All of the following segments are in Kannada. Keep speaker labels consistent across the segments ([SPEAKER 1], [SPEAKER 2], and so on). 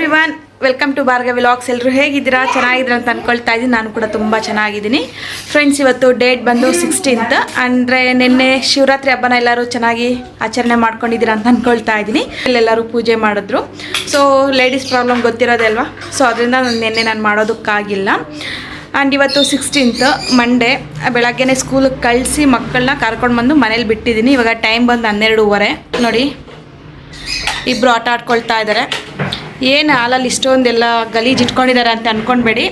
[SPEAKER 1] Everyone, welcome to Bhargavi vlogs. ಎಲ್ಲರೂ ಹೇಗಿದ್ದೀರಾ? ಚೆನ್ನಾಗಿದ್ದೀರಾ ಅಂತ ಅಂದ್ಕೊಳ್ತಾ ಇದ್ದೀನಿ. ನಾನು ಕೂಡ ತುಂಬ ಚೆನ್ನಾಗಿದ್ದೀನಿ ಫ್ರೆಂಡ್ಸ್. ಇವತ್ತು ಡೇಟ್ ಬಂದು 16th, ಅಂದರೆ ನಿನ್ನೆ ಶಿವರಾತ್ರಿ ಹಬ್ಬನ ಎಲ್ಲರೂ ಚೆನ್ನಾಗಿ ಆಚರಣೆ ಮಾಡ್ಕೊಂಡಿದ್ದೀರಾ ಅಂತ ಅಂದ್ಕೊಳ್ತಾ ಇದ್ದೀನಿ. ಎಲ್ಲರೂ ಪೂಜೆ ಮಾಡಿದ್ರು. ಸೊ ಲೇಡೀಸ್ ಪ್ರಾಬ್ಲಮ್ ಗೊತ್ತಿರೋದೇ ಅಲ್ವಾ, ಸೊ ಅದರಿಂದ ನಿನ್ನೆ ನಾನು ಮಾಡೋದಕ್ಕಾಗಿಲ್ಲ. ಆ್ಯಂಡ್ ಇವತ್ತು 16th ಮಂಡೇ, ಬೆಳಗ್ಗೆನೇ ಸ್ಕೂಲಿಗೆ ಕಳಿಸಿ ಮಕ್ಕಳನ್ನ ಕರ್ಕೊಂಡು ಬಂದು ಮನೇಲಿ ಬಿಟ್ಟಿದ್ದೀನಿ. ಇವಾಗ ಟೈಮ್ ಬಂದು 12:30 ನೋಡಿ. ಇಬ್ಬರು ಆಟ ಆಡ್ಕೊಳ್ತಾ ಇದ್ದಾರೆ. ಏನು ಹಾಲಲ್ಲಿ ಇಷ್ಟೊಂದೆಲ್ಲ ಗಲೀಜು ಇಟ್ಕೊಂಡಿದ್ದಾರೆ ಅಂತ ಅಂದ್ಕೊಳ್ಬೇಡಿ.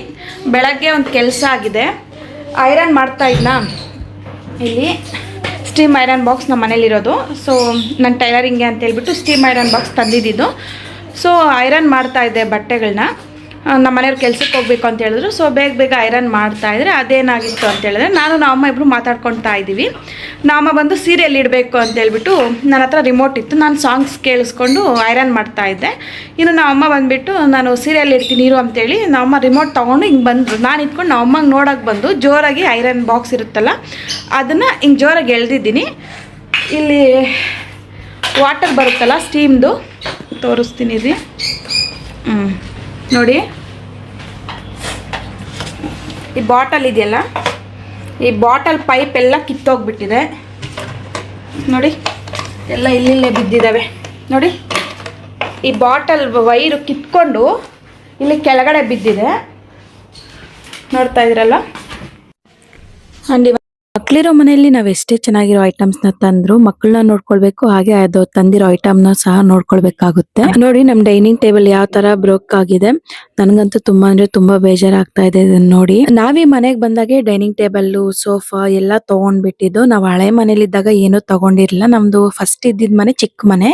[SPEAKER 1] ಬೆಳಗ್ಗೆ ಒಂದು ಕೆಲಸ ಆಗಿದೆ. ಐರನ್ ಮಾಡ್ತಾ ಇದ್ನ, ಇಲ್ಲಿ ಸ್ಟೀಮ್ ಐರನ್ ಬಾಕ್ಸ್ ನಮ್ಮ ಮನೇಲಿರೋದು. ಸೊ ನಾನು ಟೈಲರಿಂಗ್ಗೆ ಅಂತ ಹೇಳ್ಬಿಟ್ಟು ಸ್ಟೀಮ್ ಐರನ್ ಬಾಕ್ಸ್ ತಂದಿದ್ದು. ಸೊ ಐರನ್ ಮಾಡ್ತಾಯಿದ್ದೆ ಬಟ್ಟೆಗಳನ್ನ. ನಮ್ಮ ಮನೆಯವ್ರು ಕೆಲ್ಸಕ್ಕೆ ಹೋಗ್ಬೇಕು ಅಂತ ಹೇಳಿದ್ರು. ಸೊ ಬೇಗ ಐರನ್ ಮಾಡ್ತಾಯಿದ್ರೆ ಅದೇನಾಗಿತ್ತು ಅಂತ ಹೇಳಿದ್ರೆ, ನಮ್ಮ ಅಮ್ಮ ಇಬ್ಬರು ಮಾತಾಡ್ಕೊಳ್ತಾ ಇದ್ದೀವಿ. ನಮ್ಮ ಬಂದು ಸೀರಿಯಲ್ ಇಡಬೇಕು ಅಂತ ಹೇಳ್ಬಿಟ್ಟು ನನ್ನ ಹತ್ರ ರಿಮೋಟ್ ಇತ್ತು. ನಾನು ಸಾಂಗ್ಸ್ ಕೇಳಿಸ್ಕೊಂಡು ಐರನ್ ಮಾಡ್ತಾಯಿದ್ದೆ. ಇನ್ನು ನಮ್ಮ ಅಮ್ಮ ಬಂದುಬಿಟ್ಟು ನಾನು ಸೀರಿಯಲ್ ಇಡ್ತೀನಿ ಇರು ಅಂತೇಳಿ ನಮ್ಮ ರಿಮೋಟ್ ತೊಗೊಂಡು ಹಿಂಗೆ ಬಂದರು. ನಾನು ಇಟ್ಕೊಂಡು ನಮ್ಮ ಅಮ್ಮಂಗೆ ನೋಡೋಕ್ಕೆ ಬಂದು ಜೋರಾಗಿ ಐರನ್ ಬಾಕ್ಸ್ ಇರುತ್ತಲ್ಲ ಅದನ್ನು ಹಿಂಗೆ ಜೋರಾಗಿ ಎಳೆದಿದ್ದೀನಿ. ಇಲ್ಲಿ ವಾಟರ್ ಬರುತ್ತಲ್ಲ ಸ್ಟೀಮ್ದು, ತೋರಿಸ್ತೀನಿ ರೀ. ನೋಡಿ, ಈ ಬಾಟಲ್ ಇದೆಯಲ್ಲ, ಈ ಬಾಟಲ್ ಪೈಪ್ ಎಲ್ಲ ಕಿತ್ತೋಗ್ಬಿಟ್ಟಿದೆ ನೋಡಿ. ಎಲ್ಲ ಇಲ್ಲಿಲ್ಲೇ ಬಿದ್ದಿದ್ದಾವೆ ನೋಡಿ. ಈ ಬಾಟಲ್ ವೈರು ಕಿತ್ಕೊಂಡು ಇಲ್ಲಿ ಕೆಳಗಡೆ ಬಿದ್ದಿದೆ, ನೋಡ್ತಾ ಇದ್ದೀರಲ್ಲ. ಆ್ಯಂಡ್ ಮಕ್ಕಳಿರೋ ಮನೆಯಲ್ಲಿ ನಾವು ಎಷ್ಟೇ ಚೆನ್ನಾಗಿರೋ ಐಟಮ್ಸ್ನ ತಂದ್ರು ಮಕ್ಕಳನ್ನ ನೋಡ್ಕೊಳ್ಬೇಕು, ಹಾಗೆ ಅದು ತಂದಿರೋ ಐಟಮ್ನ ಸಹ ನೋಡ್ಕೊಳ್ಬೇಕಾಗುತ್ತೆ. ನೋಡಿ, ನಮ್ ಡೈನಿಂಗ್ ಟೇಬಲ್ ಯಾವ ತರ ಬ್ರೋಕ್ ಆಗಿದೆ. ನನ್ಗಂತೂ ತುಂಬಾ ಅಂದ್ರೆ ತುಂಬಾ ಬೇಜಾರಾಗ್ತಾ ಇದೆ ಇದನ್ನ ನೋಡಿ. ನಾವೀ ಮನೆಗ್ ಬಂದಾಗೆ ಡೈನಿಂಗ್ ಟೇಬಲ್, ಸೋಫಾ ಎಲ್ಲ ತಗೊಂಡ್ಬಿಟ್ಟಿದ್ದು. ನಾವು ಹಳೆ ಮನೇಲಿದ್ದಾಗ ಏನೂ ತಗೊಂಡಿರ್ಲಿಲ್ಲ. ನಮ್ದು ಫಸ್ಟ್ ಇದ್ದಿದ್ ಮನೆ ಚಿಕ್ಕ ಮನೆ,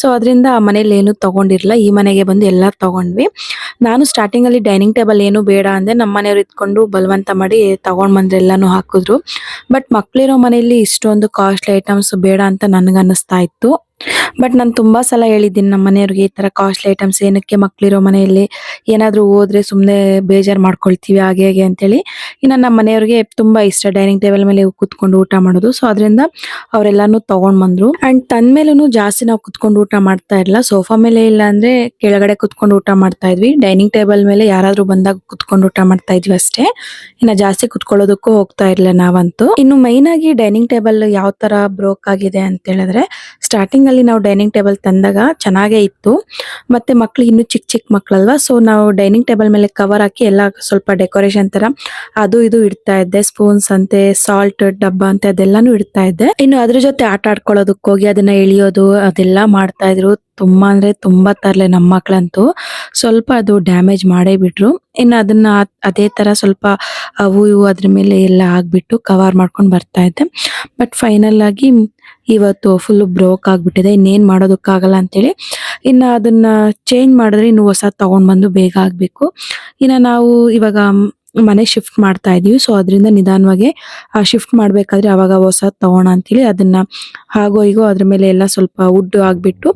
[SPEAKER 1] ಸೊ ಅದರಿಂದ ಆ ಮನೇಲಿ ಏನು ತಗೊಂಡಿರ್ಲಿಲ್ಲ. ಈ ಮನೆಗೆ ಬಂದು ಎಲ್ಲ ತಗೊಂಡ್ವಿ. ನಾನು ಸ್ಟಾರ್ಟಿಂಗ್ ಅಲ್ಲಿ ಡೈನಿಂಗ್ ಟೇಬಲ್ ಏನು ಬೇಡ ಅಂದೆ. ನಮ್ಮ ಮನೆಯವ್ರು ಇದ್ಕೊಂಡು ಬಲವಂತ ಮಾಡಿ ತಗೊಂಡ್ ಬಂದ್ರೆ ಎಲ್ಲಾನು ಹಾಕಿದ್ರು. ಬಟ್ ಮಕ್ಳಿರೋ ಮನೆಯಲ್ಲಿ ಇಷ್ಟೊಂದು ಕಾಸ್ಟ್ಲಿ ಐಟಮ್ಸ್ ಬೇಡ ಅಂತ ನನ್ಗನ್ನಿಸ್ತಾ ಇತ್ತು. ಬಟ್ ನಾನು ತುಂಬಾ ಸಲ ಹೇಳಿದ್ದೀನಿ ನಮ್ಮ ಮನೆಯವ್ರಿಗೆ, ಈ ತರ ಕಾಸ್ಟ್ಲಿ ಐಟಮ್ಸ್ ಏನಕ್ಕೆ, ಮಕ್ಳಿರೋ ಮನೆಯಲ್ಲಿ ಏನಾದ್ರೂ ಹೋದ್ರೆ ಸುಮ್ನೆ ಬೇಜಾರ್ ಮಾಡ್ಕೊಳ್ತೀವಿ ಹಾಗೆ ಹೇಗೆ ಅಂತೇಳಿ. ಇನ್ನು ನಮ್ಮ ಮನೆಯವ್ರಿಗೆ ತುಂಬಾ ಇಷ್ಟ ಡೈನಿಂಗ್ ಟೇಬಲ್ ಮೇಲೆ ಕುತ್ಕೊಂಡು ಊಟ ಮಾಡೋದು. ಸೊ ಅದರಿಂದ ಅವರೆಲ್ಲಾನು ತಗೊಂಡ್ ಬಂದ್ರು. ಅಂಡ್ ತಂದ್ಮೇಲೂ ಜಾಸ್ತಿ ನಾವು ಕುತ್ಕೊಂಡು ಊಟ ಮಾಡ್ತಾ ಇರಲಿಲ್ಲ. ಸೋಫಾ ಮೇಲೆ ಇಲ್ಲ ಅಂದ್ರೆ ಕೆಳಗಡೆ ಕುತ್ಕೊಂಡು ಊಟ ಮಾಡ್ತಾ ಇದ್ವಿ. ಡೈನಿಂಗ್ ಟೇಬಲ್ ಮೇಲೆ ಯಾರಾದ್ರೂ ಬಂದಾಗ ಕುತ್ಕೊಂಡು ಊಟ ಮಾಡ್ತಾ ಇದ್ವಿ ಅಷ್ಟೇ. ಇನ್ನ ಜಾಸ್ತಿ ಕುತ್ಕೊಳ್ಳೋದಕ್ಕೂ ಹೋಗ್ತಾ ಇರ್ಲಿಲ್ಲ ನಾವಂತೂ. ಇನ್ನು ಮೈನ್ ಆಗಿ ಡೈನಿಂಗ್ ಟೇಬಲ್ ಯಾವ ತರ ಬ್ರೋಕ್ ಆಗಿದೆ ಅಂತ ಹೇಳಿದ್ರೆ, ಸ್ಟಾರ್ಟಿಂಗ್ ಅಲ್ಲಿ ನಾವು ಡೈನಿಂಗ್ ಟೇಬಲ್ ತಂದಾಗ ಚೆನ್ನಾಗೇ ಇತ್ತು. ಮತ್ತೆ ಮಕ್ಳು ಇನ್ನು ಚಿಕ್ಕ ಮಕ್ಳಲ್ವಾ, ಸೊ ನಾವು ಡೈನಿಂಗ್ ಟೇಬಲ್ ಮೇಲೆ ಕವರ್ ಹಾಕಿ ಎಲ್ಲ ಸ್ವಲ್ಪ ಡೆಕೋರೇಷನ್ ತರ ಅದು ಇದು ಇಡ್ತಾ ಇದ್ದೆ. ಸ್ಪೂನ್ಸ್ ಅಂತೆ, ಸಾಲ್ಟ್ ಡಬ್ಬ ಅಂತೆ ಅದೆಲ್ಲಾನು ಇಡ್ತಾ ಇದ್ದೆ. ಇನ್ನು ಅದ್ರ ಜೊತೆ ಆಟ ಆಡ್ಕೊಳ್ಳೋದಕ್ಕೆ ಹೋಗಿ ಅದನ್ನ ಎಳಿಯೋದು ಅದೆಲ್ಲ ಮಾಡ್ತಾ ಇದ್ರು. ತುಂಬಾ ಅಂದ್ರೆ ತುಂಬಾ ತರ್ಲೆ ನಮ್ಮ ಮಕ್ಳಂತೂ. ಸ್ವಲ್ಪ ಅದು ಡ್ಯಾಮೇಜ್ ಮಾಡೇ ಬಿಟ್ರು. ಇನ್ನು ಅದನ್ನ ಅದೇ ತರ ಸ್ವಲ್ಪ ಅವು ಇವು ಅದ್ರ ಮೇಲೆ ಎಲ್ಲ ಆಗ್ಬಿಟ್ಟು ಕವರ್ ಮಾಡ್ಕೊಂಡು ಬರ್ತಾ ಇದ್ದೆ. ಬಟ್ ಫೈನಲ್ ಆಗಿ ಇವತ್ತು ಫುಲ್ ಬ್ರೋಕ್ ಆಗ್ಬಿಟ್ಟಿದೆ. ಇನ್ನೇನ್ ಮಾಡೋದಕ್ಕಾಗಲ್ಲ ಅಂತೇಳಿ ಇನ್ನ ಅದನ್ನ ಚೇಂಜ್ ಮಾಡಿದ್ರೆ ಇನ್ನು ಹೊಸ ತಗೊಂಡ್ ಬಂದು ಬೇಗ ಆಗ್ಬೇಕು. ಇನ್ನ ನಾವು ಇವಾಗ ಮನೆ ಶಿಫ್ಟ್ ಮಾಡ್ತಾ ಇದೀವಿ. ಸೊ ಅದರಿಂದ ನಿಧಾನವಾಗಿ ಶಿಫ್ಟ್ ಮಾಡ್ಬೇಕಾದ್ರೆ ಅವಾಗ ಹೊಸ ತಗೋಣ ಅಂತೇಳಿ ಅದನ್ನ ಹಾಗೋ ಹೀಗೋ ಅದ್ರ ಮೇಲೆ ಎಲ್ಲ ಸ್ವಲ್ಪ ವುಡ್ ಆಗ್ಬಿಟ್ಟು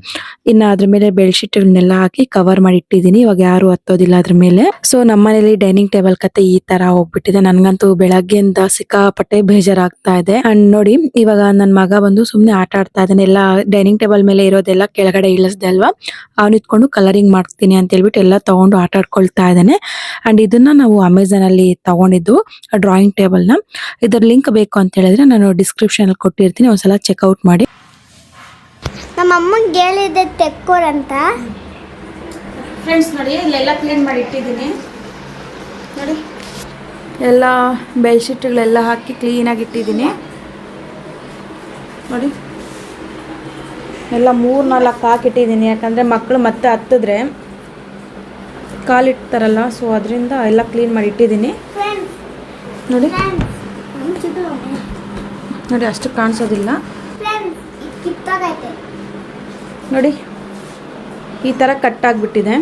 [SPEAKER 1] ಇನ್ನ ಅದ್ರ ಮೇಲೆ ಬೆಡ್ಶೀಟ್ಗಳನ್ನೆಲ್ಲ ಹಾಕಿ ಕವರ್ ಮಾಡಿ ಇಟ್ಟಿದೀನಿ. ಇವಾಗ ಯಾರು ಹತ್ತೋದಿಲ್ಲ ಅದ್ರ ಮೇಲೆ. ಸೊ ನಮ್ಮ ಮನೇಲಿ ಡೈನಿಂಗ್ ಟೇಬಲ್ ಕತೆ ಈ ತರ ಹೋಗ್ಬಿಟ್ಟಿದೆ. ನನ್ಗಂತೂ ಬೆಳಗ್ಗೆಯಿಂದ ಸಿಕ್ಕಾಪಟ್ಟೆ ಬೇಜಾರಾಗ್ತಾ ಇದೆ. ಅಂಡ್ ನೋಡಿ, ಇವಾಗ ನನ್ ಮಗ ಬಂದು ಸುಮ್ನೆ ಆಟ ಆಡ್ತಾ ಇದ್ದಾನೆ. ಎಲ್ಲ ಡೈನಿಂಗ್ ಟೇಬಲ್ ಮೇಲೆ ಇರೋದೆಲ್ಲ ಕೆಳಗಡೆ ಇಳಿಸ್ದೆ ಅಲ್ವಾ, ಅವ್ನ್ ಇಟ್ಕೊಂಡು ಕಲರಿಂಗ್ ಮಾಡ್ತೀನಿ ಅಂತ ಹೇಳ್ಬಿಟ್ಟು ಎಲ್ಲ ತಗೊಂಡು ಆಟ ಆಡ್ಕೊಳ್ತಾ ಇದ್ದಾನೆ. ಅಂಡ್ ಇದನ್ನ ನಾವು ಅಮೆಝಾನ್ ಅಲ್ಲಿ ತಗೊಂಡಿದ್ದು ಡ್ರಾಯಿಂಗ್ ಟೇಬಲ್ ನ. ಇದರ ಲಿಂಕ್ ಬೇಕು ಅಂತ ಹೇಳಿದ್ರೆ ನಾನು ಡಿಸ್ಕ್ರಿಪ್ಷನ್ ಅಲ್ಲಿ ಕೊಟ್ಟಿರ್ತೀನಿ, ಒಂದ್ಸಲ ಚೆಕ್ಔಟ್ ಮಾಡಿ.
[SPEAKER 2] ನಮ್ಮ ಅಮ್ಮಂಗೆ ಹೇಳಿದೆ ತೆಕ್ಕೋರಂತ.
[SPEAKER 1] ಫ್ರೆಂಡ್ಸ್ ನೋಡಿ, ಇಲ್ಲೆಲ್ಲ ಕ್ಲೀನ್ ಮಾಡಿ ಇಟ್ಟಿದ್ದೀನಿ ನೋಡಿ. ಎಲ್ಲ ಬೆಡ್ಶೀಟ್ಗಳೆಲ್ಲ ಹಾಕಿ ಕ್ಲೀನಾಗಿ ಇಟ್ಟಿದ್ದೀನಿ ನೋಡಿ. ಎಲ್ಲ 3-4 ಹಾಕಿಟ್ಟಿದ್ದೀನಿ, ಯಾಕಂದರೆ ಮಕ್ಕಳು ಮತ್ತೆ ಹತ್ತಿದ್ರೆ ಕಾಲಿಡ್ತಾರಲ್ಲ. ಸೊ ಅದರಿಂದ ಎಲ್ಲ ಕ್ಲೀನ್ ಮಾಡಿ ಇಟ್ಟಿದ್ದೀನಿ ನೋಡಿ. ನೋಡಿ, ಅಷ್ಟು ಕಾಣಿಸೋದಿಲ್ಲ ನೋಡಿ. ಈ ಥರ ಕಟ್ಟಾಗ್ಬಿಟ್ಟಿದೆ,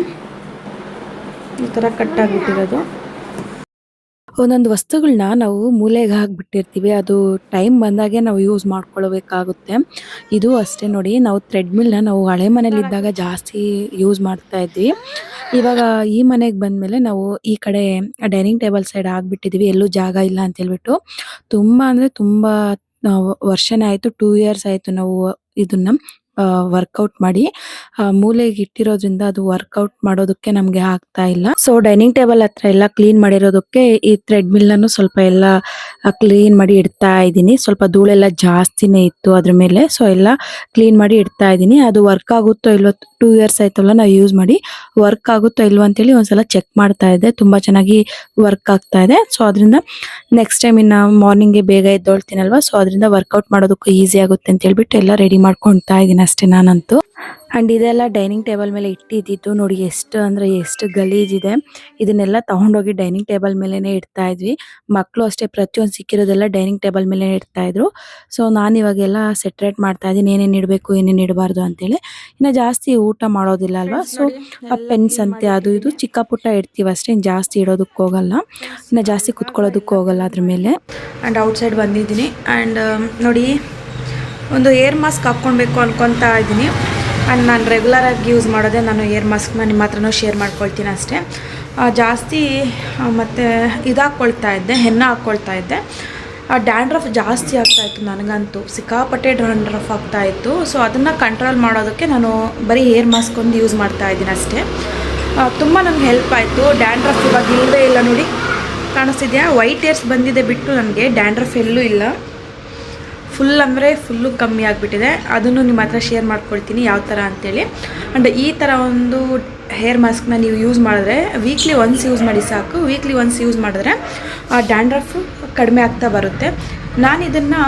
[SPEAKER 1] ಈ ಥರ ಕಟ್ಟಾಗ್ಬಿಟ್ಟಿರೋದು. ಒಂದೊಂದು ವಸ್ತುಗಳನ್ನ ನಾವು ಮೂಲೆಗೆ ಹಾಕ್ಬಿಟ್ಟಿರ್ತೀವಿ, ಅದು ಟೈಮ್ ಬಂದಾಗೆ ನಾವು ಯೂಸ್ ಮಾಡ್ಕೊಳ್ಬೇಕಾಗುತ್ತೆ. ಇದು ಅಷ್ಟೇ ನೋಡಿ, ನಾವು ಥ್ರೆಡ್ಮಿಲ್ನ ನಾವು ಹಳೆ ಮನೇಲಿದ್ದಾಗ ಜಾಸ್ತಿ ಯೂಸ್ ಮಾಡ್ತಾ ಇದ್ವಿ. ಇವಾಗ ಈ ಮನೆಗೆ ಬಂದಮೇಲೆ ನಾವು ಈ ಕಡೆ ಡೈನಿಂಗ್ ಟೇಬಲ್ ಸೈಡ್ ಆಗ್ಬಿಟ್ಟಿದೀವಿ, ಎಲ್ಲೂ ಜಾಗ ಇಲ್ಲ ಅಂತ ಹೇಳ್ಬಿಟ್ಟು. ತುಂಬಾ ಅಂದ್ರೆ ತುಂಬಾ ವರ್ಷನೇ ಆಯ್ತು, 2 ಇಯರ್ಸ್ ಆಯ್ತು ನಾವು ಇದನ್ನ
[SPEAKER 3] ವರ್ಕೌಟ್ ಮಾಡಿ ಮೂಲೆಗೆ ಇಟ್ಟಿರೋದ್ರಿಂದ ಅದು ವರ್ಕೌಟ್ ಮಾಡೋದಕ್ಕೆ ನಮಗೆ ಆಗ್ತಾ ಇಲ್ಲ. ಸೊ ಡೈನಿಂಗ್ ಟೇಬಲ್ ಹತ್ರ ಎಲ್ಲ ಕ್ಲೀನ್ ಮಾಡಿರೋದಕ್ಕೆ ಈ ಥ್ರೆಡ್ ಮಿಲ್ ಅನ್ನು ಸ್ವಲ್ಪ ಎಲ್ಲ ಕ್ಲೀನ್ ಮಾಡಿ ಇಡ್ತಾ ಇದ್ದೀನಿ. ಸ್ವಲ್ಪ ಧೂಳೆಲ್ಲ ಜಾಸ್ತಿನೇ ಇತ್ತು ಅದ್ರ ಮೇಲೆ. ಸೊ ಎಲ್ಲ ಕ್ಲೀನ್ ಮಾಡಿ ಇಡ್ತಾ ಇದ್ದೀನಿ. ಅದು ವರ್ಕ್ ಆಗುತ್ತೋ ಇಲ್ವೋ, 2 ಇಯರ್ಸ್ ಆಯ್ತಲ್ಲ ನಾವು ಯೂಸ್ ಮಾಡಿ, ವರ್ಕ್ ಆಗುತ್ತೋ ಇಲ್ವೋ ಅಂತೇಳಿ ಒಂದ್ಸಲ ಚೆಕ್ ಮಾಡ್ತಾ ಇದ್ದೆ. ತುಂಬಾ ಚೆನ್ನಾಗಿ ವರ್ಕ್ ಆಗ್ತಾ ಇದೆ. ಸೊ ಅದರಿಂದ ನೆಕ್ಸ್ಟ್ ಟೈಮ್ ಇನ್ನ ಮಾರ್ನಿಂಗ್ ಬೇಗ ಎದ್ದೊಳ್ತೀನಲ್ವಾ, ಸೊ ಅದರಿಂದ ವರ್ಕೌಟ್ ಮಾಡೋದಕ್ಕೂ ಈಸಿ ಆಗುತ್ತೆ ಅಂತ ಹೇಳ್ಬಿಟ್ಟು ಎಲ್ಲ ರೆಡಿ ಮಾಡ್ಕೊಳ್ತಾ ಇದ್ದೀನಿ ಅಷ್ಟೇ ನಾನಂತೂ. ಅಂಡ್ ಇದೆಲ್ಲ ಡೈನಿಂಗ್ ಟೇಬಲ್ ಮೇಲೆ ಇಟ್ಟಿದ್ದು ನೋಡಿ, ಎಷ್ಟು ಅಂದ್ರೆ ಎಷ್ಟು ಗಲೀಜಿದೆ. ಇದನ್ನೆಲ್ಲ ತಗೊಂಡೋಗಿ ಡೈನಿಂಗ್ ಟೇಬಲ್ ಮೇಲೆನೆ ಇಡ್ತಾ ಇದ್ವಿ. ಮಕ್ಕಳು ಅಷ್ಟೇ ಪ್ರತಿಯೊಂದು ಸಿಕ್ಕಿರೋದೆಲ್ಲ ಡೈನಿಂಗ್ ಟೇಬಲ್ ಮೇಲೆ ಇಡ್ತಾ ಇದ್ರು. ಸೊ ನಾನು ಇವಾಗೆಲ್ಲ ಸೆಟ್ರೇಟ್ ಮಾಡ್ತಾ ಇದ್ದೀನಿ, ಏನೇನು ಇಡಬೇಕು ಏನೇನು ಇಡಬಾರ್ದು ಅಂತೇಳಿ. ಇನ್ನು ಜಾಸ್ತಿ ಊಟ ಮಾಡೋದಿಲ್ಲ ಅಲ್ವಾ, ಸೊ ಪೆನ್ಸ್ ಅಂತೆ ಅದು ಇದು ಚಿಕ್ಕ ಪುಟ್ಟ ಇಡ್ತೀವಿ ಅಷ್ಟೇ, ಇನ್ನು ಜಾಸ್ತಿ ಇಡೋದಕ್ಕೆ ಹೋಗಲ್ಲ, ಇನ್ನು ಜಾಸ್ತಿ ಕುತ್ಕೊಳ್ಳೋದಕ್ಕೆ ಹೋಗಲ್ಲ ಅದ್ರ ಮೇಲೆ.
[SPEAKER 1] ಆ್ಯಂಡ್ ಔಟ್ಸೈಡ್ ಬಂದಿದ್ದೀನಿ. ಆ್ಯಂಡ್ ನೋಡಿ, ಒಂದು ಏರ್ ಮಾಸ್ಕ್ ಹಾಕ್ಕೊಳ್ಬೇಕು ಅನ್ಕೊತಾ ಇದ್ದೀನಿ. ಆ್ಯಂಡ್ ನಾನು ರೆಗ್ಯುಲರಾಗಿ ಯೂಸ್ ಮಾಡೋದೇ ನಾನು ಏರ್ ಮಾಸ್ಕ್ನ ನಿಮ್ಮ ಹತ್ರನೂ ಶೇರ್ ಮಾಡ್ಕೊಳ್ತೀನಿ ಅಷ್ಟೇ. ಜಾಸ್ತಿ ಮತ್ತು ಇದಾಕ್ಕೊಳ್ತಾ ಇದ್ದೆ, ಹೆನ್ನ ಹಾಕ್ಕೊಳ್ತಾ ಇದ್ದೆ. ಡ್ಯಾಂಡ್ರಫ್ ಜಾಸ್ತಿ ಆಗ್ತಾಯಿತ್ತು ನನಗಂತೂ, ಸಿಕ್ಕಾಪಟ್ಟೆ ಡ್ಯಾಂಡ್ರಫ್ ಆಗ್ತಾಯಿತ್ತು. ಸೊ ಅದನ್ನು ಕಂಟ್ರೋಲ್ ಮಾಡೋದಕ್ಕೆ ನಾನು ಬರೀ ಏರ್ ಮಾಸ್ಕ್ ಒಂದು ಯೂಸ್ ಮಾಡ್ತಾ ಇದ್ದೀನಿ ಅಷ್ಟೇ. ತುಂಬ ನನಗೆ ಹೆಲ್ಪ್ ಆಯಿತು. ಡ್ಯಾಂಡ್ರಫ್ ಇವಾಗ ಇಲ್ಲವೇ ಇಲ್ಲ ನೋಡಿ, ಕಾಣಿಸ್ತಿದೆಯಾ? ವೈಟ್ ಏರ್ಸ್ ಬಂದಿದೆ ಬಿಟ್ಟು ನನಗೆ ಡ್ಯಾಂಡ್ರಫ್ ಎಲ್ಲೂ ಇಲ್ಲ. ಫುಲ್ ಅಂದರೆ ಫುಲ್ಲು ಕಮ್ಮಿ ಆಗಿಬಿಟ್ಟಿದೆ. ಅದನ್ನು ನಿಮ್ಮ ಹತ್ರ ಶೇರ್ ಮಾಡ್ಕೊಳ್ತೀನಿ ಯಾವ ಥರ ಅಂತೇಳಿ. ಆ್ಯಂಡ್ ಈ ಥರ ಒಂದು ಹೇರ್ ಮಾಸ್ಕ್ನ ನೀವು ಯೂಸ್ ಮಾಡಿದ್ರೆ ವೀಕ್ಲಿ ಒನ್ಸ್ ಯೂಸ್ ಮಾಡಿ ಸಾಕು. ವೀಕ್ಲಿ ಒನ್ಸ್ ಯೂಸ್ ಮಾಡಿದ್ರೆ ಡ್ಯಾಂಡ್ರಫು ಕಡಿಮೆ ಆಗ್ತಾ ಬರುತ್ತೆ. ನಾನು ಇದನ್ನು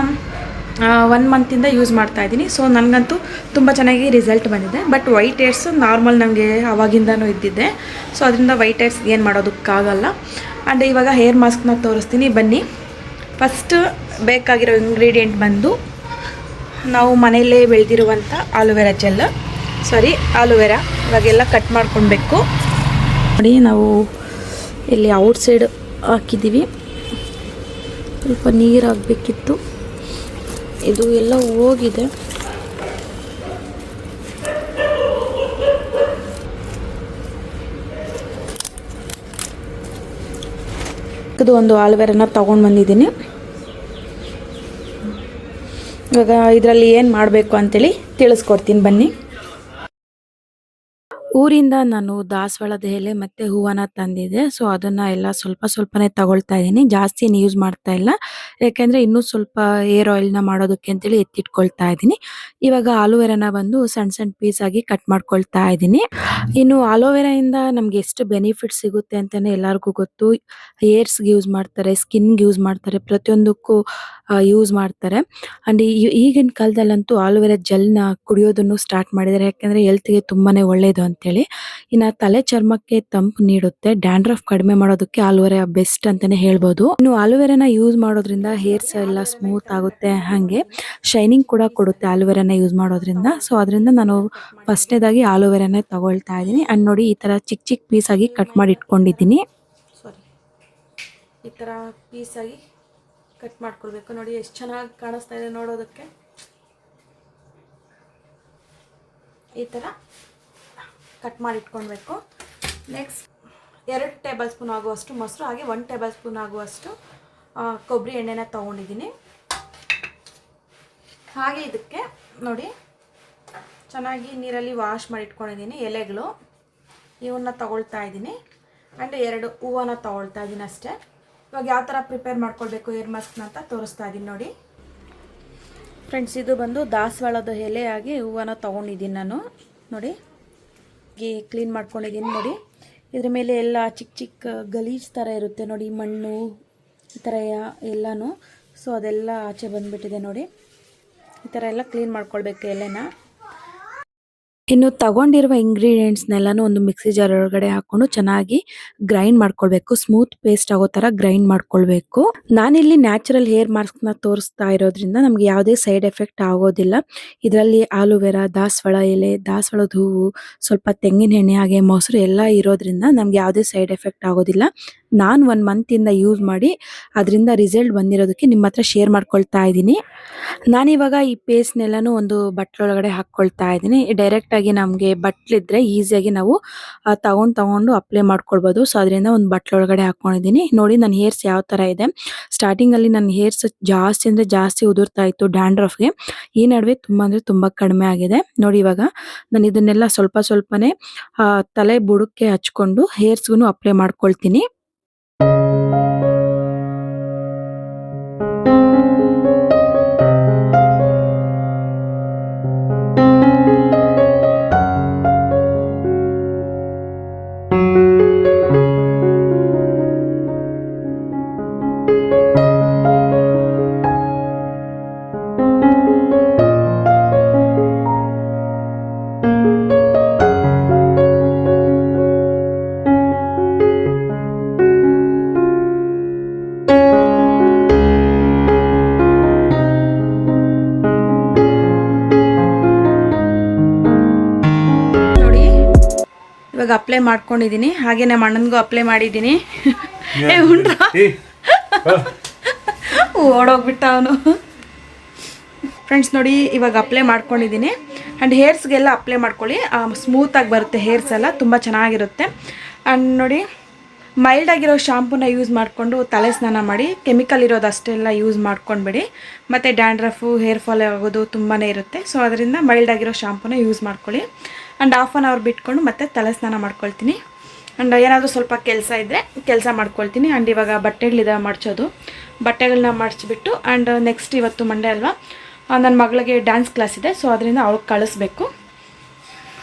[SPEAKER 1] 1 ಮಂತಿಂದ ಯೂಸ್ ಮಾಡ್ತಾಯಿದ್ದೀನಿ. ಸೊ ನನಗಂತೂ ತುಂಬ ಚೆನ್ನಾಗಿ ರಿಸಲ್ಟ್ ಬಂದಿದೆ. ಬಟ್ ವೈಟ್ ಏರ್ಸು ನಾರ್ಮಲ್ ನನಗೆ ಆವಾಗಿಂದನೂ ಇದ್ದಿದ್ದೆ. ಸೊ ಅದರಿಂದ ವೈಟ್ ಏರ್ಸ್ ಏನು ಮಾಡೋದಕ್ಕಾಗಲ್ಲ. ಆ್ಯಂಡ್ ಇವಾಗ ಹೇರ್ ಮಾಸ್ಕ್ನ ತೋರಿಸ್ತೀನಿ ಬನ್ನಿ. ಫಸ್ಟ್ ಬೇಕಾಗಿರೋ ಇಂಗ್ರೀಡಿಯೆಂಟ್ ಬಂದು ನಾವು ಮನೆಯಲ್ಲೇ ಬೆಳೆದಿರುವಂಥ ಆಲೋವೆರಾ ಜೆಲ್, ಆಲೋವೆರಾ. ಇವಾಗೆಲ್ಲ ಕಟ್ ಮಾಡ್ಕೊಳ್ಬೇಕು ನೋಡಿ. ನಾವು ಇಲ್ಲಿ ಔಟ್ಸೈಡ್ ಹಾಕಿದ್ದೀವಿ, ಸ್ವಲ್ಪ ನೀರು ಹಾಕಬೇಕಿತ್ತು, ಇದು ಎಲ್ಲ ಹೋಗಿದೆ. ಇದು ಒಂದು ಆಲೋವೆರಾನ ತೊಗೊಂಡು ಬಂದಿದ್ದೀನಿ. ಇವಾಗ ಇದರಲ್ಲಿ ಏನು ಮಾಡಬೇಕು ಅಂತೇಳಿ ತಿಳಿಸ್ಕೊಡ್ತೀನಿ ಬನ್ನಿ.
[SPEAKER 3] ಊರಿಂದ ನಾನು ದಾಸವಾಳದ ಎಲೆ ಮತ್ತು ಹೂವನ್ನ ತಂದಿದ್ದೆ. ಸೊ ಅದನ್ನು ಎಲ್ಲ ಸ್ವಲ್ಪ ಸ್ವಲ್ಪನೇ ತಗೊಳ್ತಾ ಇದ್ದೀನಿ, ಜಾಸ್ತಿ ಏನು ಯೂಸ್ ಮಾಡ್ತಾ ಇಲ್ಲ. ಯಾಕೆಂದರೆ ಇನ್ನೂ ಸ್ವಲ್ಪ ಏರ್ ಆಯಿಲ್ನ ಮಾಡೋದಕ್ಕೆ ಅಂತೇಳಿ ಎತ್ತಿಟ್ಕೊಳ್ತಾ ಇದ್ದೀನಿ. ಇವಾಗ ಆಲೋವೆರಾನ ಬಂದು ಸಣ್ಣ ಸಣ್ಣ ಪೀಸಾಗಿ ಕಟ್ ಮಾಡ್ಕೊಳ್ತಾ ಇದ್ದೀನಿ. ಇನ್ನು ಆಲೋವೆರಾಯಿಂದ ನಮ್ಗೆ ಎಷ್ಟು ಬೆನಿಫಿಟ್ ಸಿಗುತ್ತೆ ಅಂತಲೇ ಎಲ್ಲರಿಗೂ ಗೊತ್ತು. ಹೇರ್ಸ್ಗೆ ಯೂಸ್ ಮಾಡ್ತಾರೆ, ಸ್ಕಿನ್ಗೆ ಯೂಸ್ ಮಾಡ್ತಾರೆ, ಪ್ರತಿಯೊಂದಕ್ಕೂ ಯೂಸ್ ಮಾಡ್ತಾರೆ. ಆ್ಯಂಡ್ ಈಗಿನ ಕಾಲದಲ್ಲಂತೂ ಆಲೋವೆರಾ ಜೆಲ್ನ ಕುಡಿಯೋದನ್ನು ಸ್ಟಾರ್ಟ್ ಮಾಡಿದ್ದಾರೆ, ಯಾಕೆಂದರೆ ಹೆಲ್ತ್ಗೆ ತುಂಬಾ ಒಳ್ಳೆಯದು ಅಂತೇಳಿ. ಇನ್ನು ತಲೆ ಚರ್ಮಕ್ಕೆ ತಂಪು ನೀಡುತ್ತೆ, ಡ್ಯಾಂಡ್ರಫ್ ಕಡಿಮೆ ಮಾಡೋದಕ್ಕೆ ಆಲೋವೆರಾ ಬೆಸ್ಟ್ ಅಂತಲೇ ಹೇಳ್ಬೋದು. ಇನ್ನು ಆಲೋವೆರಾನ ಯೂಸ್ ಮಾಡೋದ್ರಿಂದ ಹೇರ್ಸ್ ಎಲ್ಲ ಸ್ಮೂತ್ ಆಗುತ್ತೆ, ಹಾಗೆ ಶೈನಿಂಗ್ ಕೂಡ ಕೊಡುತ್ತೆ ಆಲೋವೆರಾನ ಯೂಸ್ ಮಾಡೋದ್ರಿಂದ. ಸೊ ಅದರಿಂದ ನಾನು ಫಸ್ಟ್ನೇದಾಗಿ ಆಲೋವೆರಾನೇ ತಗೊಳ್ತಾ ಇದ್ದೀನಿ. ಆ್ಯಂಡ್ ನೋಡಿ, ಈ ಥರ ಚಿಕ್ಕ ಚಿಕ್ಕ ಪೀಸಾಗಿ ಕಟ್ ಮಾಡಿ ಇಟ್ಕೊಂಡಿದ್ದೀನಿ.
[SPEAKER 1] ಈ ಥರ ಪೀಸಾಗಿ ಕಟ್ ಮಾಡ್ಕೊಳ್ಬೇಕು. ನೋಡಿ ಎಷ್ಟು ಚೆನ್ನಾಗಿ ಕಾಣಿಸ್ತಾ ಇದೆ ನೋಡೋದಕ್ಕೆ. ಈ ಥರ ಕಟ್ ಮಾಡಿ ಇಟ್ಕೊಳ್ಬೇಕು. ನೆಕ್ಸ್ಟ್ 2 ಟೇಬಲ್ ಸ್ಪೂನ್ ಆಗುವಷ್ಟು ಮೊಸರು, ಹಾಗೆ 1 ಟೇಬಲ್ ಸ್ಪೂನ್ ಆಗುವಷ್ಟು ಕೊಬ್ಬರಿ ಎಣ್ಣೆನ ತೊಗೊಂಡಿದ್ದೀನಿ. ಹಾಗೆ ಇದಕ್ಕೆ ನೋಡಿ ಚೆನ್ನಾಗಿ ನೀರಲ್ಲಿ ವಾಶ್ ಮಾಡಿ ಇಟ್ಕೊಂಡಿದ್ದೀನಿ ಎಲೆಗಳು, ಇವನ್ನ ತಗೊಳ್ತಾ ಇದ್ದೀನಿ. ಆ್ಯಂಡ್ 2 ಹೂವನ್ನ ತಗೊಳ್ತಾ ಇದ್ದೀನಿ ಅಷ್ಟೇ. ಇವಾಗ ಯಾವ ಥರ ಪ್ರಿಪೇರ್ ಮಾಡ್ಕೊಳ್ಬೇಕು ಹೇರ್ ಮಾಸ್ಕ್ನ ಅಂತ ತೋರಿಸ್ತಾ ಇದ್ದೀನಿ ನೋಡಿ ಫ್ರೆಂಡ್ಸ್. ಇದು ಬಂದು ದಾಸವಾಳದ ಎಲೆ ಆಗಿ ಹೂವನ್ನ ತೊಗೊಂಡಿದ್ದೀನಿ ನಾನು. ನೋಡಿ ಕ್ಲೀನ್ ಮಾಡ್ಕೊಂಡಿದ್ದೀನಿ. ನೋಡಿ ಇದ್ರ ಮೇಲೆ ಎಲ್ಲ ಚಿಕ್ಕ ಚಿಕ್ಕ ಗಲೀಜು ಥರ ಇರುತ್ತೆ ನೋಡಿ, ಮಣ್ಣು ಈ ಥರ ಎಲ್ಲನೂ. ಸೊ ಅದೆಲ್ಲ ಆಚೆ ಬಂದುಬಿಟ್ಟಿದೆ ನೋಡಿ. ಈ ಥರ ಎಲ್ಲ ಕ್ಲೀನ್ ಮಾಡ್ಕೊಳ್ಬೇಕು ಎಲೆನ.
[SPEAKER 3] ಇನ್ನು ತಗೊಂಡಿರುವ ಇಂಗ್ರೀಡಿಯೆಂಟ್ಸ್ನೆಲ್ಲನೂ ಒಂದು ಮಿಕ್ಸಿ ಜಾರ್ ಒಳಗಡೆ ಹಾಕೊಂಡು ಚೆನ್ನಾಗಿ ಗ್ರೈಂಡ್ ಮಾಡ್ಕೊಳ್ಬೇಕು, ಸ್ಮೂತ್ ಪೇಸ್ಟ್ ಆಗೋ ತರ ಗ್ರೈಂಡ್ ಮಾಡ್ಕೊಳ್ಬೇಕು. ನಾನಿಲ್ಲಿ ನ್ಯಾಚುರಲ್ ಹೇರ್ ಮಾಸ್ಕ್ ನ ತೋರಿಸ್ತಾ ಇರೋದ್ರಿಂದ ನಮ್ಗೆ ಯಾವುದೇ ಸೈಡ್ ಎಫೆಕ್ಟ್ ಆಗೋದಿಲ್ಲ. ಇದರಲ್ಲಿ ಆಲೋವೆರಾ, ದಾಸವಾಳ ಎಲೆ, ದಾಸವಾಳದ ಹೂವು, ಸ್ವಲ್ಪ ತೆಂಗಿನ ಎಣ್ಣೆ, ಹಾಗೆ ಮೊಸರು ಎಲ್ಲ ಇರೋದ್ರಿಂದ ನಮ್ಗೆ ಯಾವುದೇ ಸೈಡ್ ಎಫೆಕ್ಟ್ ಆಗೋದಿಲ್ಲ. ನಾನು 1 ಮಂತಿಂದ ಯೂಸ್ ಮಾಡಿ ಅದರಿಂದ ರಿಸಲ್ಟ್ ಬಂದಿರೋದಕ್ಕೆ ನಿಮ್ಮ ಹತ್ರ ಶೇರ್ ಮಾಡ್ಕೊಳ್ತಾ ಇದ್ದೀನಿ. ನಾನಿವಾಗ ಈ ಪೇಸ್ಟ್ನೆಲ್ಲನೂ ಒಂದು ಬಟ್ಲೊಳಗಡೆ ಹಾಕ್ಕೊಳ್ತಾ ಇದ್ದೀನಿ. ಡೈರೆಕ್ಟ್ ನೀಟಾಗಿ ನಮಗೆ ಬಟ್ಲಿದ್ರೆ ಈಸಿಯಾಗಿ ನಾವು ತಗೊಂಡು ಅಪ್ಲೈ ಮಾಡ್ಕೊಳ್ಬೋದು. ಸೊ ಅದರಿಂದ ಒಂದು ಬಟ್ಲೊಳಗಡೆ ಹಾಕೊಂಡಿದ್ದೀನಿ. ನೋಡಿ ನನ್ನ ಹೇರ್ಸ್ ಯಾವ ಥರ ಇದೆ. ಸ್ಟಾರ್ಟಿಂಗಲ್ಲಿ ನನ್ನ ಹೇರ್ಸ್ ಜಾಸ್ತಿ ಅಂದರೆ ಜಾಸ್ತಿ ಉದುರ್ತಾ ಇತ್ತು ಡ್ಯಾಂಡ್ರಫ್ಗೆ. ಈ ನಡುವೆ ತುಂಬ ಅಂದರೆ ತುಂಬ ಕಡಿಮೆ ಆಗಿದೆ. ನೋಡಿ ಇವಾಗ ನಾನು ಇದನ್ನೆಲ್ಲ ಸ್ವಲ್ಪನೇ ತಲೆ ಬುಡಕ್ಕೆ ಹಚ್ಕೊಂಡು ಹೇರ್ಸ್ಗೂ ಅಪ್ಲೈ ಮಾಡ್ಕೊಳ್ತೀನಿ.
[SPEAKER 1] ಇವಾಗ ಅಪ್ಲೈ ಮಾಡ್ಕೊಂಡಿದ್ದೀನಿ. ಹಾಗೆ ನಮ್ಮ ಅಣ್ಣನಿಗೂ ಅಪ್ಲೈ ಮಾಡಿದ್ದೀನಿ. ಓಡೋಗ್ಬಿಟ್ಟ ಅವನು. ಫ್ರೆಂಡ್ಸ್ ನೋಡಿ ಇವಾಗ ಅಪ್ಲೈ ಮಾಡ್ಕೊಂಡಿದ್ದೀನಿ. ಆ್ಯಂಡ್ ಹೇರ್ಸ್ಗೆಲ್ಲ ಅಪ್ಲೈ ಮಾಡ್ಕೊಳ್ಳಿ, ಸ್ಮೂತಾಗಿ ಬರುತ್ತೆ ಹೇರ್ಸ್ ಎಲ್ಲ, ತುಂಬ ಚೆನ್ನಾಗಿರುತ್ತೆ. ಆ್ಯಂಡ್ ನೋಡಿ ಮೈಲ್ಡ್ ಆಗಿರೋ ಶಾಂಪೂನ ಯೂಸ್ ಮಾಡಿಕೊಂಡು ತಲೆ ಸ್ನಾನ ಮಾಡಿ, ಕೆಮಿಕಲ್ ಇರೋದು ಅಷ್ಟೆಲ್ಲ ಯೂಸ್ ಮಾಡ್ಕೊಂಡ್ಬೇಡಿ. ಮತ್ತು ಡ್ಯಾಂಡ್ರಫು ಹೇರ್ ಫಾಲ್ ಆಗೋದು ತುಂಬಾ ಇರುತ್ತೆ. ಸೊ ಅದರಿಂದ ಮೈಲ್ಡ್ ಆಗಿರೋ ಶಾಂಪೂನ ಯೂಸ್ ಮಾಡ್ಕೊಳ್ಳಿ. ಆ್ಯಂಡ್ 1/2 hour ಬಿಟ್ಕೊಂಡು ಮತ್ತೆ ತಲೆ ಸ್ನಾನ ಮಾಡ್ಕೊಳ್ತೀನಿ. ಆ್ಯಂಡ್ ಏನಾದರೂ ಸ್ವಲ್ಪ ಕೆಲಸ ಇದ್ದರೆ ಕೆಲಸ ಮಾಡ್ಕೊಳ್ತೀನಿ. ಆ್ಯಂಡ್ ಇವಾಗ ಬಟ್ಟೆಗಳಿದಾವೆ ಮಡ್ಚೋದು, ಬಟ್ಟೆಗಳನ್ನ ಮಡ್ಚಿಬಿಟ್ಟು ಆ್ಯಂಡ್ ನೆಕ್ಸ್ಟ್ ಇವತ್ತು ಮಂಡೇ ಅಲ್ವಾ, ನನ್ನ ಮಗಳಿಗೆ ಡ್ಯಾನ್ಸ್ ಕ್ಲಾಸ್ ಇದೆ. ಸೊ ಅದರಿಂದ ಅವಳಿಗೆ ಕಳಿಸ್ಬೇಕು.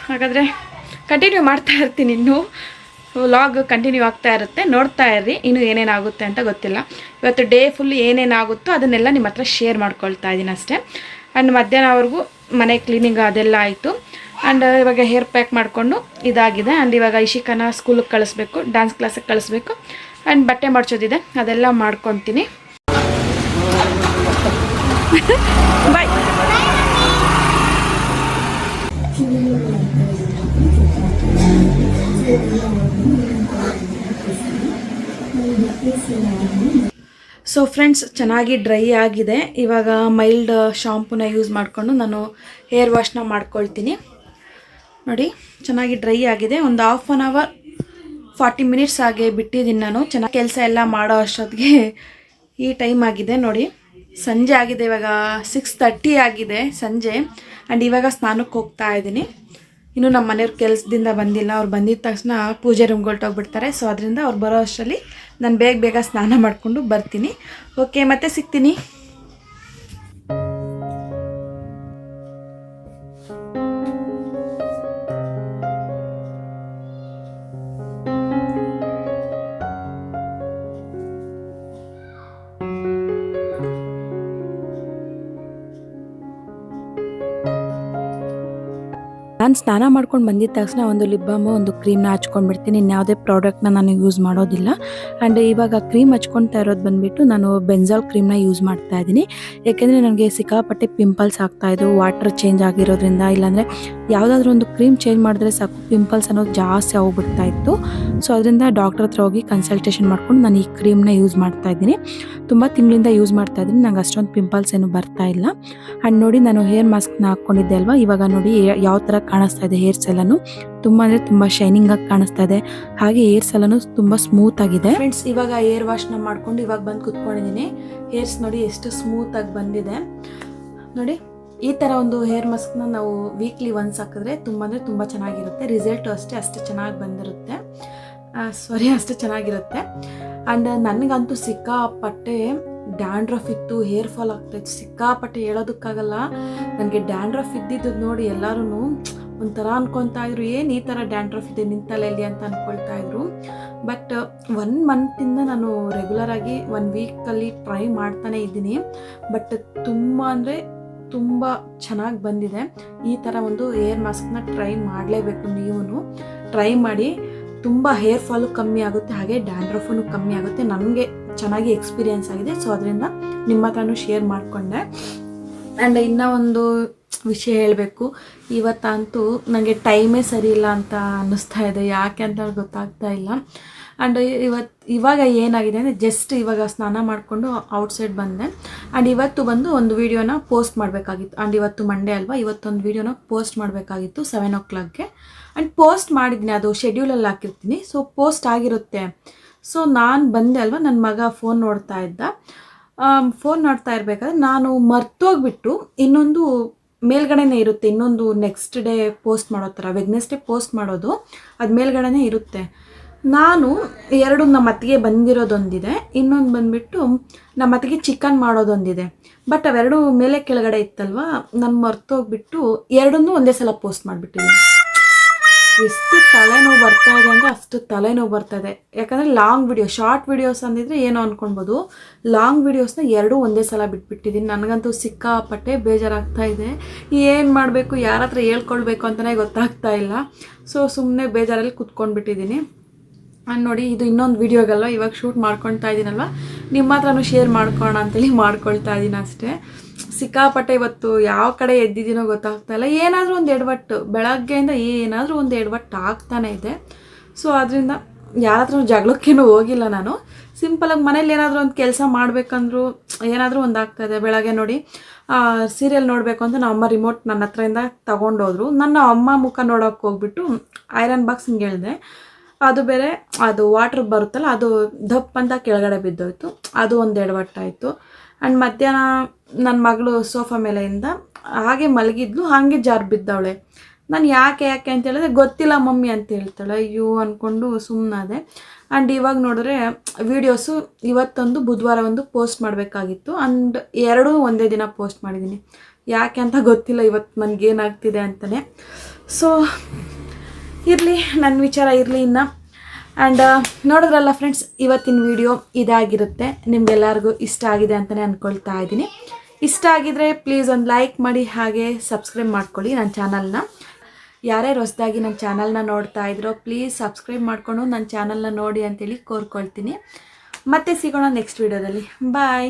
[SPEAKER 1] ಹಾಗಾದರೆ ಕಂಟಿನ್ಯೂ ಮಾಡ್ತಾ ಇರ್ತೀನಿ, ಇನ್ನೂ ವ್ಲಾಗ್ ಕಂಟಿನ್ಯೂ ಆಗ್ತಾ ಇರುತ್ತೆ, ನೋಡ್ತಾ ಇರ್ರಿ. ಇನ್ನೂ ಏನೇನಾಗುತ್ತೆ ಅಂತ ಗೊತ್ತಿಲ್ಲ. ಇವತ್ತು ಡೇ ಫುಲ್ ಏನೇನಾಗುತ್ತೋ ಅದನ್ನೆಲ್ಲ ನಿಮ್ಮ ಹತ್ರ ಶೇರ್ ಮಾಡ್ಕೊಳ್ತಾ ಇದ್ದೀನಿ ಅಷ್ಟೇ. ಆ್ಯಂಡ್ ಮಧ್ಯಾಹ್ನವರೆಗೂ ಮನೆ ಕ್ಲೀನಿಂಗ್ ಅದೆಲ್ಲ ಆಯಿತು. ಆ್ಯಂಡ್ ಇವಾಗ ಹೇರ್ ಪ್ಯಾಕ್ ಮಾಡಿಕೊಂಡು ಇದಾಗಿದೆ. ಆ್ಯಂಡ್ ಇವಾಗ ಇಶಿಕನ ಸ್ಕೂಲಿಗೆ ಕಳಿಸ್ಬೇಕು, ಡ್ಯಾನ್ಸ್ ಕ್ಲಾಸಿಗೆ ಕಳಿಸ್ಬೇಕು. ಆ್ಯಂಡ್ ಬಟ್ಟೆ ಮಡ್ಚೋದಿದೆ, ಅದೆಲ್ಲ ಮಾಡ್ಕೊತೀನಿ. ಬಾಯ್. ಸೊ ಫ್ರೆಂಡ್ಸ್ ಚೆನ್ನಾಗಿ ಡ್ರೈ ಆಗಿದೆ. ಇವಾಗ ಮೈಲ್ಡ್ ಶಾಂಪೂನ ಯೂಸ್ ಮಾಡಿಕೊಂಡು ನಾನು ಹೇರ್ ವಾಶ್ನ ಮಾಡ್ಕೊಳ್ತೀನಿ. ನೋಡಿ ಚೆನ್ನಾಗಿ ಡ್ರೈ ಆಗಿದೆ. ಒಂದು 1/2 hour 40 minutes ಹಾಗೆ ಬಿಟ್ಟಿದ್ದೀನಿ ನಾನು. ಚೆನ್ನಾಗಿ ಕೆಲಸ ಎಲ್ಲ ಮಾಡೋ ಅಷ್ಟೊತ್ತಿಗೆ ಈ ಟೈಮ್ ಆಗಿದೆ. ನೋಡಿ ಸಂಜೆ ಆಗಿದೆ, ಇವಾಗ 6:30 ಆಗಿದೆ ಸಂಜೆ. ಆ್ಯಂಡ್ ಇವಾಗ ಸ್ನಾನಕ್ಕೆ ಹೋಗ್ತಾ ಇದ್ದೀನಿ. ಇನ್ನು ನಮ್ಮ ಮನೆಯವ್ರ ಕೆಲಸದಿಂದ ಬಂದಿಲ್ಲ. ಅವ್ರು ಬಂದಿದ್ದ ತಕ್ಷಣ ಪೂಜೆ ರೂಮ್ಗೆ ಹೊರಟೋಗ್ಬಿಡ್ತಾರೆ. ಸೊ ಅದರಿಂದ ಅವ್ರು ಬರೋ ಅಷ್ಟರಲ್ಲಿ ನಾನು ಬೇಗ ಸ್ನಾನ ಮಾಡಿಕೊಂಡು ಬರ್ತೀನಿ. ಓಕೆ, ಮತ್ತೆ ಸಿಗ್ತೀನಿ.
[SPEAKER 3] ನಾನು ಸ್ನಾನ ಮಾಡ್ಕೊಂಡು ಬಂದಿದ್ದ ತಕ್ಷಣ ಒಂದು ಲಿಪ್ ಬಾಮು ಒಂದು ಕ್ರೀಮ್ನ ಹಚ್ಕೊಂಡ್ಬಿಡ್ತೀನಿ. ಇನ್ಯಾವುದೇ ಪ್ರಾಡಕ್ಟ್ನ ನಾನು ಯೂಸ್ ಮಾಡೋದಿಲ್ಲ. ಆ್ಯಂಡ್ ಇವಾಗ ಕ್ರೀಮ್ ಹಚ್ಕೊಳ್ತಾ ಇರೋದು ಬಂದುಬಿಟ್ಟು ನಾನು ಬೆಂಜಾಲ್ ಕ್ರೀಮ್ನ ಯೂಸ್ ಮಾಡ್ತಾ ಇದ್ದೀನಿ. ಯಾಕೆಂದರೆ ನನಗೆ ಸಿಕ್ಕಾಪಟ್ಟೆ ಪಿಂಪಲ್ಸ್ ಆಗ್ತಾಯಿದ್ದು ವಾಟರ್ ಚೇಂಜ್ ಆಗಿರೋದ್ರಿಂದ. ಇಲ್ಲಾಂದರೆ ಯಾವುದಾದ್ರೂ ಒಂದು ಕ್ರೀಮ್ ಚೇಂಜ್ ಮಾಡಿದ್ರೆ ಸಾಕು ಪಿಂಪಲ್ಸ್ ಅನ್ನೋದು ಜಾಸ್ತಿ ಆಗೋಗ್ಬಿಡ್ತಾ ಇತ್ತು. ಸೊ ಅದರಿಂದ ಡಾಕ್ಟರ್ ಹತ್ರ ಹೋಗಿ ಕನ್ಸಲ್ಟೇಷನ್ ಮಾಡ್ಕೊಂಡು ನಾನು ಈ ಕ್ರೀಮ್ನ ಯೂಸ್ ಮಾಡ್ತಾ ಇದ್ದೀನಿ. ತುಂಬ ತಿಂಗಳಿಂದ ಯೂಸ್ ಮಾಡ್ತಾ ಇದ್ದೀನಿ, ನಂಗೆ ಅಷ್ಟೊಂದು ಪಿಂಪಲ್ಸ್ ಏನು ಬರ್ತಾ ಇಲ್ಲ. ಆ್ಯಂಡ್ ನೋಡಿ ನಾನು ಹೇರ್ ಮಾಸ್ಕ್ನ ಹಾಕ್ಕೊಂಡಿದ್ದೆ ಅಲ್ವಾ, ಇವಾಗ ನೋಡಿ ಯಾವ ಥರ ಕಾಣಿಸ್ತಾ ಇದೆ ಹೇರ್ಸ್ ಎಲ್ಲನೂ. ತುಂಬ ಅಂದರೆ ತುಂಬ ಶೈನಿಂಗ್ ಆಗಿ ಕಾಣಿಸ್ತಾ ಇದೆ. ಹಾಗೆ ಹೇರ್ಸ್ ಎಲ್ಲನೂ ತುಂಬ ಸ್ಮೂತ್ ಆಗಿದೆ.
[SPEAKER 1] ಫ್ರೆಂಡ್ಸ್ ಇವಾಗ ಹೇರ್ ವಾಶ್ನ ಮಾಡ್ಕೊಂಡು ಇವಾಗ ಬಂದು ಕುತ್ಕೊಂಡಿದ್ದೀನಿ. ಹೇರ್ಸ್ ನೋಡಿ ಎಷ್ಟು ಸ್ಮೂತ್ ಆಗಿ ಬಂದಿದೆ. ನೋಡಿ ಈ ಥರ ಒಂದು ಹೇರ್ ಮಾಸ್ಕ್ನ ನಾವು ವೀಕ್ಲಿ ಒನ್ಸ್ ಹಾಕಿದ್ರೆ ತುಂಬ ಅಂದರೆ ತುಂಬ ಚೆನ್ನಾಗಿರುತ್ತೆ. ರಿಸಲ್ಟು ಅಷ್ಟೇ ಚೆನ್ನಾಗಿ ಬಂದಿರುತ್ತೆ. ಅಷ್ಟು ಚೆನ್ನಾಗಿರುತ್ತೆ. ಆ್ಯಂಡ್ ನನಗಂತೂ ಸಿಕ್ಕಾಪಟ್ಟೆ ಡ್ಯಾಂಡ್ರಫ್ ಇತ್ತು, ಹೇರ್ ಫಾಲ್ ಆಗ್ತಾಯಿತ್ತು ಸಿಕ್ಕಾಪಟ್ಟೆ, ಹೇಳೋದಕ್ಕಾಗಲ್ಲ. ನನಗೆ ಡ್ಯಾಂಡ್ರಫ್ ಇದ್ದಿದ್ದು ನೋಡಿ ಎಲ್ಲರೂ ಒಂಥರ ಅನ್ಕೊತಾ ಇದ್ರು, ಏನು ಈ ಥರ ಡ್ಯಾಂಡ್ರಫ್ ಇದೆ ನಿನ್ನ ತಲೆಯಲ್ಲಿ ಅಂತ ಅಂದ್ಕೊಳ್ತಾ ಇದ್ರು. ಬಟ್ 1 month ನಾನು ರೆಗ್ಯುಲರಾಗಿ 1 weekಲ್ಲಿ ಟ್ರೈ ಮಾಡ್ತಾನೆ ಇದ್ದೀನಿ. ಬಟ್ ತುಂಬ ಅಂದರೆ ತುಂಬ ಚೆನ್ನಾಗಿ ಬಂದಿದೆ. ಈ ಥರ ಒಂದು ಹೇರ್ ಮಾಸ್ಕ್ನ ಟ್ರೈ ಮಾಡಲೇಬೇಕು. ನೀವು ಟ್ರೈ ಮಾಡಿ, ತುಂಬ ಹೇರ್ ಫಾಲು ಕಮ್ಮಿ ಆಗುತ್ತೆ, ಹಾಗೆ ಡ್ಯಾಂಡ್ರಫೂ ಕಮ್ಮಿ ಆಗುತ್ತೆ. ನನಗೆ ಚೆನ್ನಾಗಿ ಎಕ್ಸ್ಪೀರಿಯೆನ್ಸ್ ಆಗಿದೆ. ಸೊ ಅದರಿಂದ ನಿಮ್ಮ ಹತ್ರನೂ ಶೇರ್ ಮಾಡಿಕೊಂಡೆ. ಆ್ಯಂಡ್ ಇನ್ನೂ ಒಂದು ವಿಷಯ ಹೇಳಬೇಕು. ಇವತ್ತಂತೂ ನನಗೆ ಟೈಮೇ ಸರಿ ಇಲ್ಲ ಅಂತ ಅನ್ನಿಸ್ತಾ ಇದೆ, ಯಾಕೆ ಅಂತ ಗೊತ್ತಾಗ್ತಾ ಇಲ್ಲ. ಆ್ಯಂಡ್ ಇವಾಗ ಏನಾಗಿದೆ ಅಂದರೆ ಜಸ್ಟ್ ಇವಾಗ ಸ್ನಾನ ಮಾಡಿಕೊಂಡು ಔಟ್ಸೈಡ್ ಬಂದೆ. ಆ್ಯಂಡ್ ಇವತ್ತು ಬಂದು ಒಂದು ವೀಡಿಯೋನ ಪೋಸ್ಟ್ ಮಾಡಬೇಕಾಗಿತ್ತು. ಆ್ಯಂಡ್ ಇವತ್ತು ಮಂಡೇ ಅಲ್ವಾ, ಇವತ್ತೊಂದು ವೀಡಿಯೋನ ಪೋಸ್ಟ್ ಮಾಡಬೇಕಾಗಿತ್ತು 7 o'clockಗೆ. ಆ್ಯಂಡ್ ಪೋಸ್ಟ್ ಮಾಡಿದ್ದೀನಿ, ಅದು ಶೆಡ್ಯೂಲಲ್ಲಿ ಹಾಕಿರ್ತೀನಿ. ಸೊ ಪೋಸ್ಟ್ ಆಗಿರುತ್ತೆ. ಸೊ ನಾನು ಬಂದೆ ಅಲ್ವಾ, ನನ್ನ ಮಗ ಫೋನ್ ನೋಡ್ತಾ ಇದ್ದ. ಫೋನ್ ನೋಡ್ತಾ ಇರಬೇಕಾದ್ರೆ ನಾನು ಮರ್ತೋಗ್ಬಿಟ್ಟು ಇನ್ನೊಂದು ಮೇಲ್ಗಡೆನೇ ಇರುತ್ತೆ, ಇನ್ನೊಂದು ನೆಕ್ಸ್ಟ್ ಡೇ ಪೋಸ್ಟ್ ಮಾಡೋ ಥರ ವೆಡ್ನೆಸ್ಡೇ ಪೋಸ್ಟ್ ಮಾಡೋದು, ಅದು ಮೇಲ್ಗಡೆನೇ ಇರುತ್ತೆ. ನಾನು ಎರಡು ನಮ್ಮ ಅತ್ತಿಗೆ ಬಂದಿರೋದೊಂದಿದೆ, ಇನ್ನೊಂದು ಬಂದುಬಿಟ್ಟು ನಮ್ಮ ಅತ್ತಿಗೆ ಚಿಕನ್ ಮಾಡೋದೊಂದಿದೆ. ಬಟ್ ಅವೆರಡು ಮೇಲೆ ಕೆಳಗಡೆ ಇತ್ತಲ್ವ, ನಾನು ಮರ್ತೋಗ್ಬಿಟ್ಟು ಎರಡನ್ನೂ ಒಂದೇ ಸಲ ಪೋಸ್ಟ್ ಮಾಡಿಬಿಟ್ಟಿದ್ದೀನಿ. ಎಷ್ಟು ತಲೆನೋವು ಬರ್ತಾ ಇದೆ ಅಂದರೆ ಅಷ್ಟು ತಲೆನೋವು ಬರ್ತಾ ಇದೆ. ಯಾಕಂದರೆ ಲಾಂಗ್ ವಿಡಿಯೋ, ಶಾರ್ಟ್ ವಿಡಿಯೋಸ್ ಅಂದಿದ್ರೆ ಏನೋ ಅಂದ್ಕೊಳ್ಬೋದು, ಲಾಂಗ್ ವಿಡಿಯೋಸ್ನ ಎರಡೂ ಒಂದೇ ಸಲ ಬಿಟ್ಬಿಟ್ಟಿದ್ದೀನಿ. ನನಗಂತೂ ಸಿಕ್ಕಾಪಟ್ಟೆ ಬೇಜಾರಾಗ್ತಾ ಇದೆ. ಏನು ಮಾಡಬೇಕು, ಯಾರ ಹತ್ರ ಹೇಳ್ಕೊಳ್ಬೇಕು ಅಂತಲೇ ಗೊತ್ತಾಗ್ತಾ ಇಲ್ಲ. ಸೊ ಸುಮ್ಮನೆ ಬೇಜಾರಲ್ಲಿ ಕುತ್ಕೊಂಡ್ಬಿಟ್ಟಿದ್ದೀನಿ. ನೋಡಿ, ಇದು ಇನ್ನೊಂದು ವೀಡಿಯೋಗಲ್ವ, ಇವಾಗ ಶೂಟ್ ಮಾಡ್ಕೊಳ್ತಾ ಇದ್ದೀನಲ್ವ, ನಿಮ್ಮ ಹತ್ರನೂ ಶೇರ್ ಮಾಡ್ಕೊಳ್ಳೋಣ ಅಂತೇಳಿ ಮಾಡ್ಕೊಳ್ತಾ ಇದ್ದೀನಿ ಅಷ್ಟೇ. ಸಿಕ್ಕಾಪಟ್ಟೆ ಇವತ್ತು ಯಾವ ಕಡೆ ಎದ್ದಿದ್ದೀನೋ ಗೊತ್ತಾಗ್ತಾ ಇಲ್ಲ. ಏನಾದರೂ ಒಂದು ಎಡವಟ್ಟು, ಬೆಳಗ್ಗೆಯಿಂದ ಏನಾದರೂ ಒಂದು ಎಡವಟ್ಟು ಆಗ್ತಾನೆ ಇದೆ. ಸೊ ಅದರಿಂದ ಯಾರ ಹತ್ರ ಜಗಳಕ್ಕೇನೂ ಹೋಗಿಲ್ಲ ನಾನು. ಸಿಂಪಲಾಗಿ ಮನೇಲಿ ಏನಾದರೂ ಒಂದು ಕೆಲಸ ಮಾಡಬೇಕಂದ್ರೂ ಏನಾದರೂ ಒಂದು ಆಗ್ತಾಯಿದೆ. ಬೆಳಗ್ಗೆ ನೋಡಿ ಸೀರಿಯಲ್ ನೋಡಬೇಕು ಅಂತ ನಮ್ಮ ಅಮ್ಮ ರಿಮೋಟ್ ನನ್ನ ಹತ್ರದಿಂದ ತೊಗೊಂಡೋದ್ರು. ನನ್ನ ಅಮ್ಮ ಮುಖ ನೋಡೋಕೆ ಹೋಗ್ಬಿಟ್ಟು ಐರನ್ ಬಾಕ್ಸ್ ಹಿಂಗೆ ಹೇಳಿದೆ, ಅದು ಬೇರೆ ಅದು ವಾಟ್ರ್ ಬರುತ್ತಲ್ಲ, ಅದು ದಪ್ಪ ಅಂತ ಕೆಳಗಡೆ ಬಿದ್ದೋಯ್ತು. ಅದು ಒಂದು ಎಡವಟ್ಟಾಯಿತು. ಆ್ಯಂಡ್ ಮಧ್ಯಾಹ್ನ ನನ್ನ ಮಗಳು ಸೋಫಾ ಮೇಲೆಯಿಂದ ಹಾಗೆ ಮಲಗಿದ್ಲು, ಹಾಗೆ ಜಾರು ಬಿದ್ದವಳೆ. ನಾನು ಯಾಕೆ ಅಂತ ಹೇಳಿದ್ರೆ ಗೊತ್ತಿಲ್ಲ ಮಮ್ಮಿ ಅಂತ ಹೇಳ್ತಾಳೆ. ಅಯ್ಯೋ ಅಂದ್ಕೊಂಡು ಸುಮ್ಮನಾದೆ. ಆ್ಯಂಡ್ ಇವಾಗ ನೋಡಿದ್ರೆ ವೀಡಿಯೋಸು ಇವತ್ತೊಂದು ಬುಧವಾರ ಒಂದು ಪೋಸ್ಟ್ ಮಾಡಬೇಕಾಗಿತ್ತು. ಆ್ಯಂಡ್ ಎರಡೂ ಒಂದೇ ದಿನ ಪೋಸ್ಟ್ ಮಾಡಿದ್ದೀನಿ. ಯಾಕೆ ಅಂತ ಗೊತ್ತಿಲ್ಲ ಇವತ್ತು ನನಗೇನಾಗ್ತಿದೆ ಅಂತಲೇ. ಸೊ ಇರಲಿ, ನನ್ನ ವಿಚಾರ ಇರಲಿ ಇನ್ನು. ಆ್ಯಂಡ್ ನೋಡಿದ್ರಲ್ಲ ಫ್ರೆಂಡ್ಸ್, ಇವತ್ತಿನ ವಿಡಿಯೋ ಇದಾಗಿರುತ್ತೆ. ನಿಮಗೆಲ್ಲರಿಗೂ ಇಷ್ಟ ಆಗಿದೆ ಅಂತಲೇ ಅಂದ್ಕೊಳ್ತಾ ಇದ್ದೀನಿ. ಇಷ್ಟ ಆಗಿದರೆ ಪ್ಲೀಸ್ ಒಂದು ಲೈಕ್ ಮಾಡಿ, ಹಾಗೆ ಸಬ್ಸ್ಕ್ರೈಬ್ ಮಾಡ್ಕೊಳ್ಳಿ ನನ್ನ ಚಾನಲ್ನ. ಯಾರ್ಯಾರು ಹೊಸದಾಗಿ ನನ್ನ ಚಾನಲ್ನ ನೋಡ್ತಾ ಇದ್ರೋ ಪ್ಲೀಸ್ ಸಬ್ಸ್ಕ್ರೈಬ್ ಮಾಡಿಕೊಂಡು ನನ್ನ ಚಾನಲ್ನ ನೋಡಿ ಅಂತೇಳಿ ಕೋರ್ಕೊಳ್ತೀನಿ. ಮತ್ತೆ ಸಿಗೋಣ ನೆಕ್ಸ್ಟ್ ವಿಡಿಯೋದಲ್ಲಿ. ಬಾಯ್.